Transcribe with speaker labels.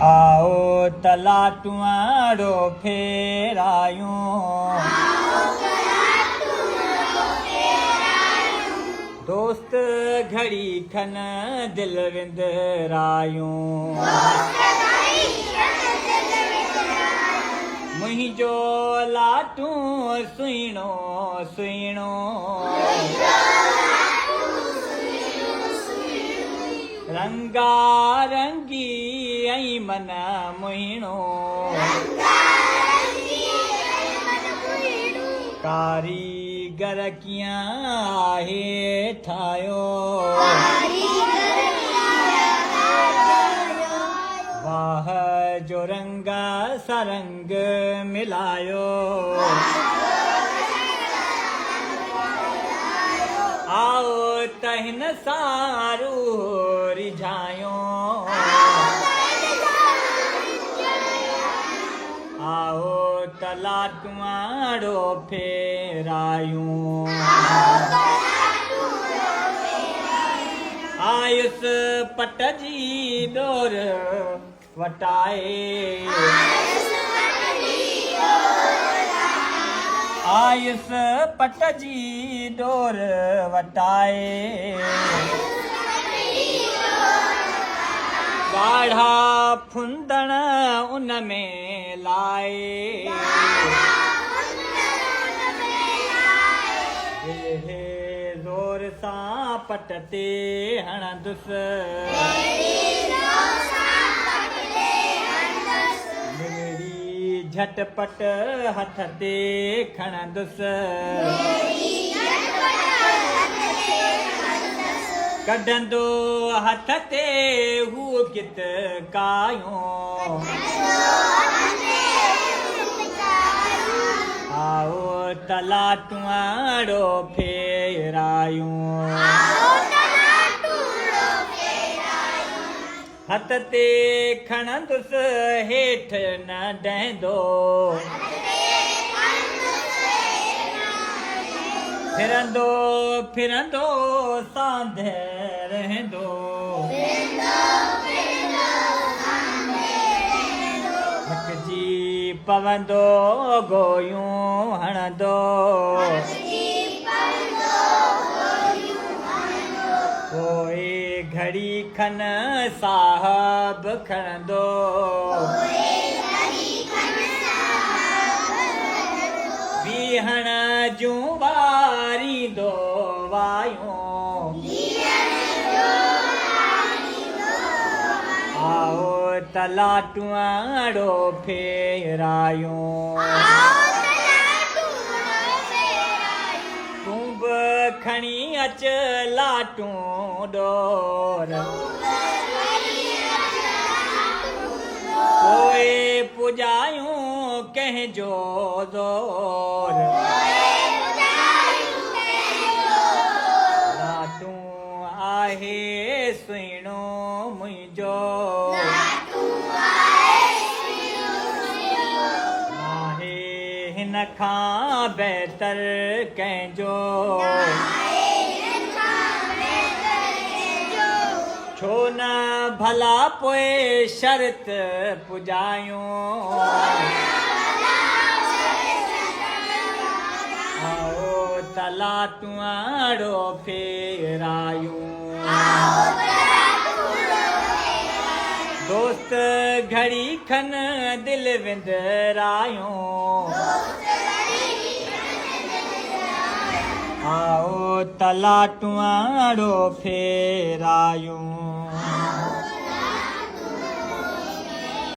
Speaker 1: आओ तलाटुआड़ो फेरायूं, दोस्त घड़ी खन दिल विंदरायूं, मुंहिंजो लाटू सुहिणो सुहिणो, रंगा रंगी ऐं मन मोहिणो, कारीगर कीअं आहे ठाहियो, वाह जो रंग सरंग मिलायो, आओ त हिन सां रूह रिझायूं, आओ त लाटुआड़ो फेरायूं, आयुस पट जी डोर वटाए, आयुस पट जी डोर वटाए, ॻाढ़ा फुंदण उन में लाए, हे ज़ोर सां पट ते हणंदुसि, निगड़ी झटपट हथ ते खणंदुसि, कढंदो हथ ते हू कित कायूं, आओ त लाटुआड़ो फेरायूं, हथ ते खणंदुसि हेठि न डहंदो, फिरंदो फिरंदो सांधे रहंदो, थकिजी पवंदो गोयूं हणंदो, पोइ घड़ी खन साहब खणंदो, बीहण जूं वारींदो वायूं, आओ त लाटुआड़ो फेरायूं, तूं बि खणी अच लाटूं डोर, पोइ पुॼायूं कंहिंजो ज़ोर, लाटू आहे सुहिणो मुंहिंजो, आहे हिन खां बहितर कंहिंजो, छो न भला पोइ शर्त पुॼायूं, आओ त लाटुआड़ो फेरायूं, दोस्त घड़ी खन दिल विंदरायूं, आओ त लाटुआड़ो फेरायूं।